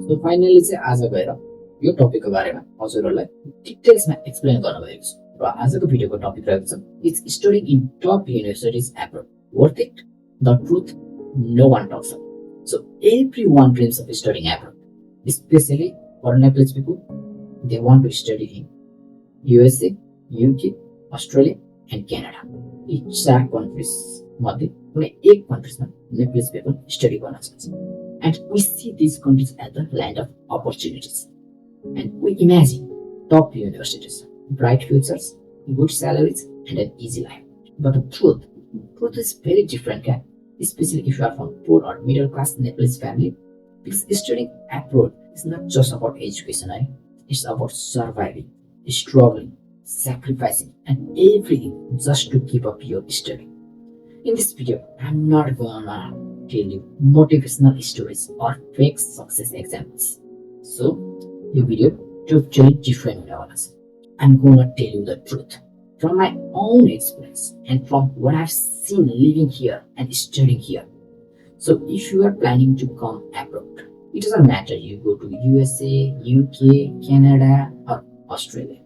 So finally चाहिँ आज गएर यो टपिकको बारेमा हजुरहरूलाई डिटेल्समा एक्सप्लेन गर्न भएको छु र आजको भिडियोको टपिक रहेको छ it's study in top universities abroad worth it the truth no one talks about so everyone dreams of studying abroad especially for Nepalese people they want to study in USA, UK, Australia and Canada यी 4 countries मध्ये कुनै एक कन्ट्रीजमा Nepalese people study गर्न चाहन्छ and we see these countries as the land of opportunities. And we imagine top universities, bright futures, good salaries, and an easy life. But the truth is very different, especially if you are from poor or middle class Nepalese family. Because studying abroad is not just about education, it's about surviving, struggling, sacrificing, and everything just to keep up your study. In this video, I'm not gonna tell you motivational stories or fake success examples. So, your video totally different levels. I'm gonna tell you the truth from my own experience and from what I've seen living here and studying here. So, if you are planning to come abroad, it doesn't matter you go to USA, UK, Canada, or Australia.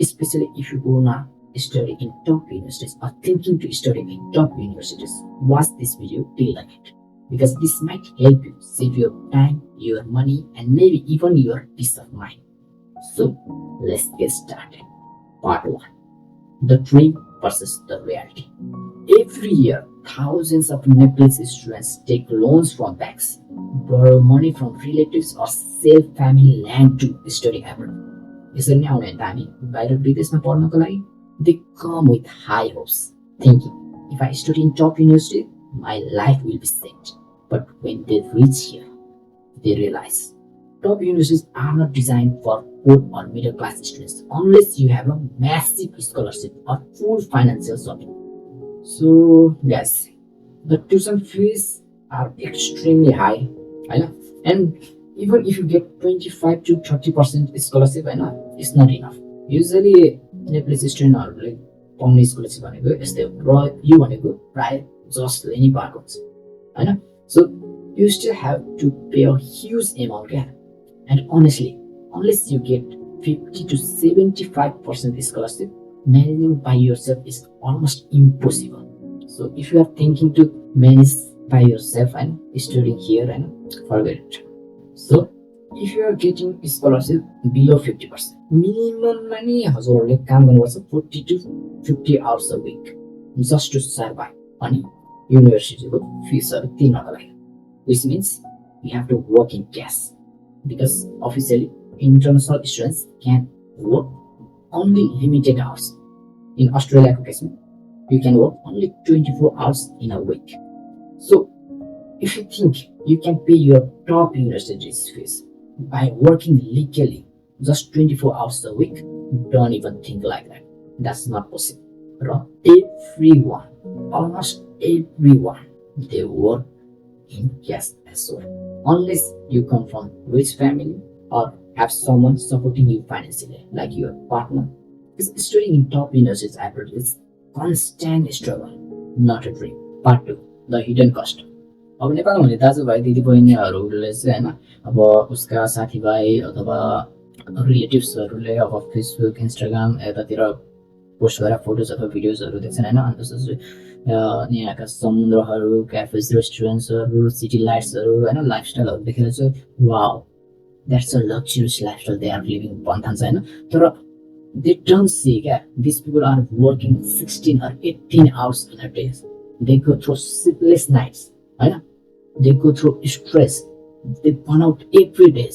Especially if you go now study in top universities or thinking to study in top universities, watch this video till the end because this might help you save your time, your money, and maybe even your peace of mind. So let's get started. Part 1. The dream versus the reality. Every year, thousands of Nepalese students take loans from banks, borrow money from relatives, or sell family land to study abroad. यसरी नै आउने हामी बाहिर विदेशमा पढ्नको लागि they come with high hopes, thinking, if I study in top university, my life will be set. But when they reach here, they realize top universities are not designed for poor or middle class students unless you have a massive scholarship or full financial support. So, yes, the tuition fees are extremely high, and even if you get 25 to 30% scholarship, it's not enough. Usually, Nepalese स्टुडेन्टहरूले पाउने scholarship भनेको यस्तै हो र यो भनेको प्राय जसले नि पाएको हुन्छ so you still have to pay a huge amount and honestly unless you get 50 to 75% scholarship, managing by yourself is almost impossible. So if you are thinking to manage by yourself and studying here, forget it. So if you are getting scholarship below 50%, minimum money हजुरहरूले काम गर्नुपर्छ 40 to 50 hours a week just to survive अनि युनिभर्सिटीको फिसहरू तिर्नको लागि, which means you have to work in cash because officially international students can work only limited hours. In Australia case you can work only 24 hours in a week. So if you think you can pay your top university's fees by working legally just 24 hours a week, don't even think like that. That's not possible. Everyone, almost everyone, they work in cash as well. Unless you come from rich family or have someone supporting you financially, like your partner. Because studying in top universities abroad is constant struggle, not a dream. Part 2, the hidden cost. अब नेपालमा हुने दाजुभाइ दिदीबहिनीहरूले चाहिँ अब उसका साथीभाइ अथवा रिलेटिभ्सहरूले अब फेसबुक इन्स्टाग्राम यतातिर पोस्ट गरेर फोटोज अथवा भिडियोजहरू देख्छन् अनि त्यसपछि यहाँका समुद्रहरू, क्याफेज, रेस्टुरेन्ट्सहरू, सिटी लाइट्सहरू लाइफस्टाइलहरू देखेर चाहिँ wow that's a luxurious lifestyle they are living भन्न थाल्छ तर they don't see this people are working 16 or 18 hours in a day. They go through sleepless nights, they go through stress, they burn out every day.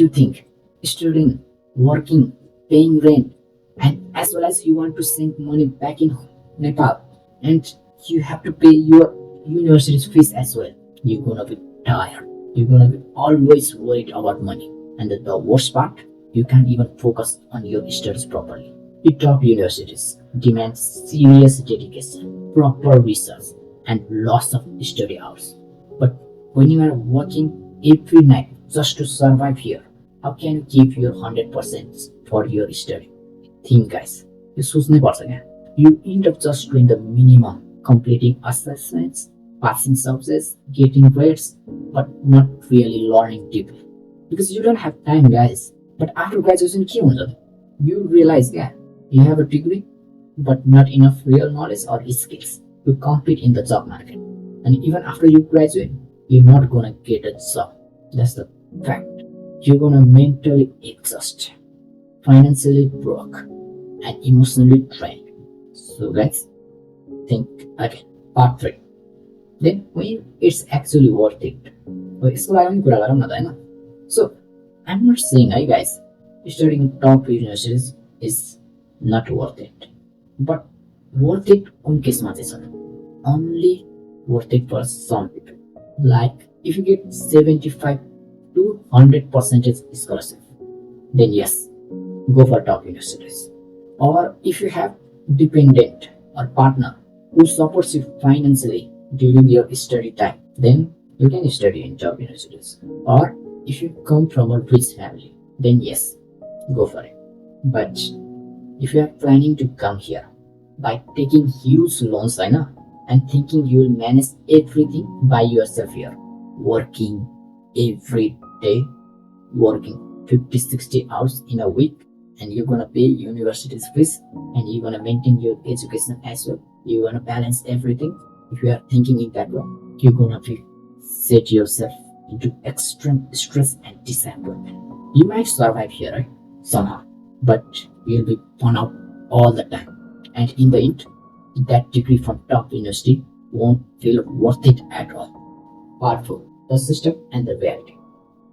You think studying, working, paying rent, and as well as you want to send money back in Nepal, and you have to pay your university's fees as well. You're gonna be tired. You're gonna be always worried about money, and the worst part, you can't even focus on your studies properly. The top universities demand serious dedication, proper research, and lots of study hours. But when you are working every night just to survive here, how can you give your 100% for your study? Think guys, you end up just doing the minimum, completing assessments passing subjects, getting grades, but not really learning deeply. Because you don't have time, guys. But after graduation, के हुन्छ त? You realize, yeah, you have a degree, but not enough real knowledge or skills to compete in the job market. And even after you graduate, you're not gonna get a job. That's the fact. You're gonna mentally exhaust, financially broke, and emotionally drained. So guys, think again. Part 3. Then when it's actually worth it. यसको लागि पनि कुरा गरौँ न त हैन. So I'm not saying, hey guys, studying in top universities is not worth it. But worth it कुन केसमा चाहिँ छ? Only worth it for some people. Like if you get 75 to 100% scholarship, then yes, go for top universities. Or if you have dependent or partner who supports you financially during your study time, then you can study in top universities. Or if you come from a rich family, then yes, go for it. But if you are planning to come here by taking huge loans, I know, and thinking you will manage everything by yourself here, working every day, working 50-60 hours in a week, and you're gonna pay university's fees, and you're gonna maintain your education as well, you're gonna balance everything. If you are thinking in that way, you're gonna set yourself into extreme stress and disappointment. You might survive here, right? Somehow, but you'll be burnt out all the time. And in the end, that degree from top university won't feel worth it at all. Part 4. The system and the reality.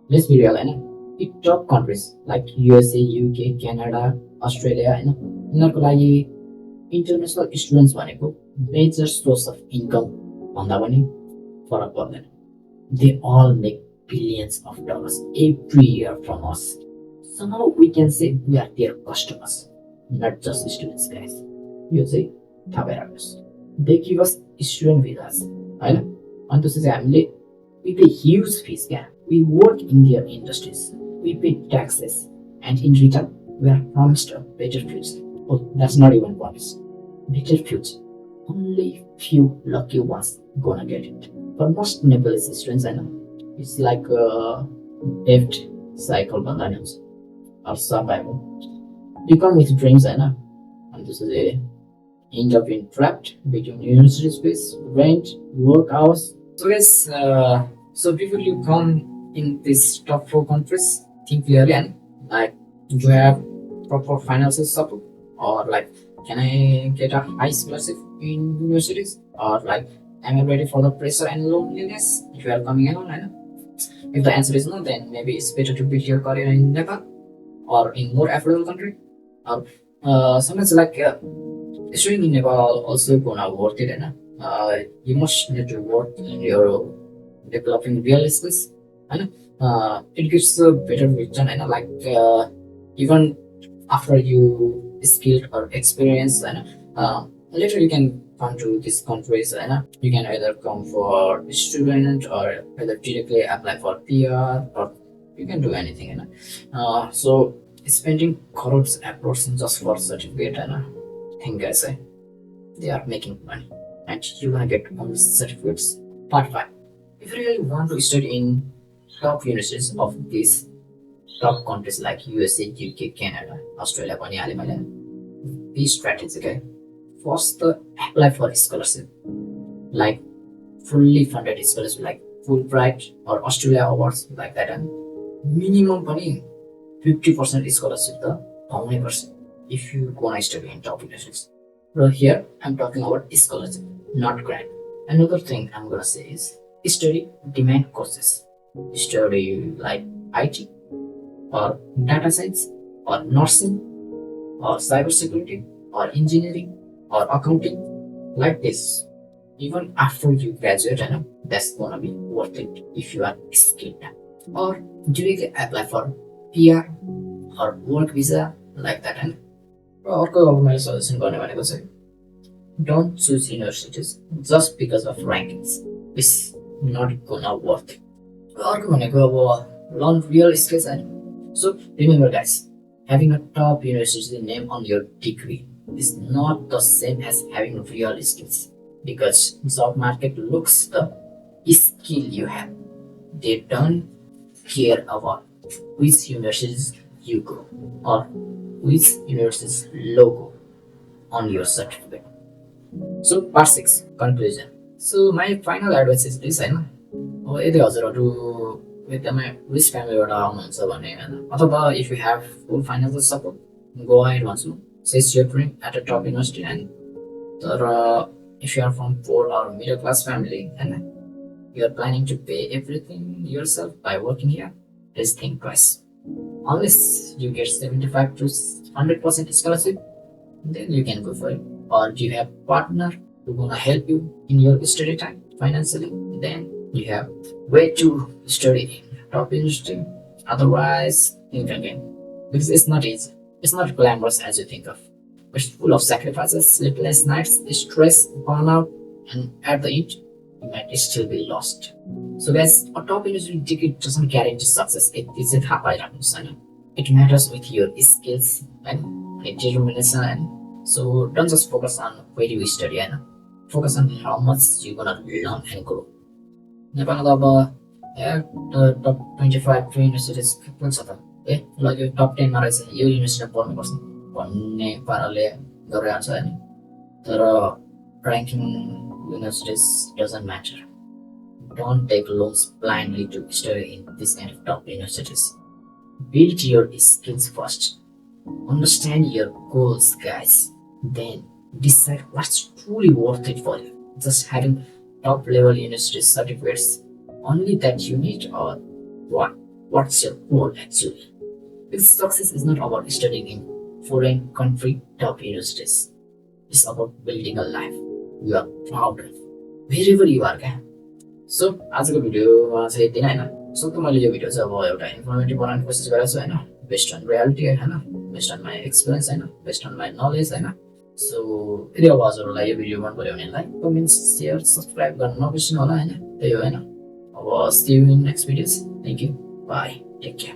Let's be real, in top countries like USA, UK, Canada, Australia, यिनीहरूको लागि international students भनेको major source of income भन्दा पनि फरक पर्दैन. They all make billions of dollars every year from us. Somehow we can say we are their customers, not just students, guys. यो चाहिँ थाहा भइराख्नुहोस्. They give us student visas, हैन? अनि त्यसपछि हामीले we pay huge fees, yeah. We work in their industries. We pay taxes, and in return, we are promised a better future. Oh, that's not even promised. Better future. Only few lucky ones gonna get it. For most Nepalese students, I know, it's like a debt cycle, or survival. You come with dreams, I know, and this is a end up being trapped between university space, rent, work hours. So guys, so before you come in these top 4 countries, think clearly and like, do I have proper financial support, or like, can I get a high scholarship in universities, or like, am I ready for the pressure and loneliness if you are coming alone? I know. If the answer is no, then maybe it's better to build your career in Nepal or in more affordable country. Or sometimes like studying in Nepal also gonna worth it, and you must need to work in your developing real skills, and it gives a better return, and like even after you skilled or experience, and later you can come to these countries, and you can either come for student or either directly apply for PR, or you can do anything, so spending crores approach just for certificate, and think I say they are making money, and you're gonna get all these certificates. Part 5. If you really want to study in top universities of these top countries like USA, UK, Canada, Australia, be strategic. Okay? First, apply for scholarship, like fully funded scholarship, like Fulbright or Australia awards, like that, and minimum 50% scholarship, the 20% if you wanna study in top universities. So here I'm talking about scholarship, not grant. Another thing I'm gonna say is study demand courses. Study like IT or data science or nursing or cybersecurity or engineering or accounting, like this. Even after you graduate, that's gonna be worth it if you are skilled. Or directly apply for PR or work visa, like that. And अर्को अब मैले suggestion गर्ने भनेको चाहिँ don't choose universities just because of rankings. It's not gonna worth it. अर्को भनेको अब learn real skills. So remember guys, having a top university name on your degree is not the same as having real skills. because job market looks the skill you have. They don't care about which universities you go or which university's logo on your certificate. So part 6 conclusion. So my final advice is this होइन, अब यदि हजुरहरू एकदमै rich फ्यामिलीबाट आउनुहुन्छ भने होइन, अथवा if you have full financial support, go ahead भन्छु, chase your dream at a top university. And तर if you are from poor or middle class family होइन, you are planning to pay everything yourself by working here, please think twice. Unless you get 75 to 100% scholarship, then you can go for it. Or do you have partner who gonna help you in your study time financially? Then you have way to study in top university. Otherwise, think again, because it's not easy. It's not glamorous as you think of. It's full of sacrifices, sleepless nights, stress, burnout, and at the end, you might still be lost. So guys, a top university degree doesn't guarantee success. It matters with your skills and determination. And so don't just focus on where you study, and focus on how much you're gonna learn and grow. नेपालमा त अब टप 25 universities कुन छ त, ल यो टप 10 मा रहेछ, यो युनिभर्सिटीमा पढ्नुपर्छ भन्ने पाराले गरेर आउँछ होइन. तर ranking universities doesn't matter. Don't take loans blindly to study in this kind of top universities. Build your skills first. Understand your goals, guys. Then decide what's truly worth it for you. Just having top level university certificates only that you need, or what's your goal actually? Because success is not about studying in foreign country top universities. It's about building a life you are proud of wherever you are. क्या सो आजको भिडियोमा चाहिँ यति नै होइन. सक्दो मैले यो video चाहिँ अब एउटा इन्फर्मेटिभ बनाउने कोसिस गरेको छु होइन, बेस्ड अन रियालिटी होइन, बेस्ड अन माई एक्सपिरियन्स होइन, बेस्ड अन माई नलेज होइन. सो यदि अब हजुरहरूलाई यो भिडियो मन पऱ्यो भने लाइक, कमेन्ट, सेयर, सब्सक्राइब गर्न नबिर्सनु होला होइन. त्यही हो होइन. अब see you in next videos. Thank you, bye, take care.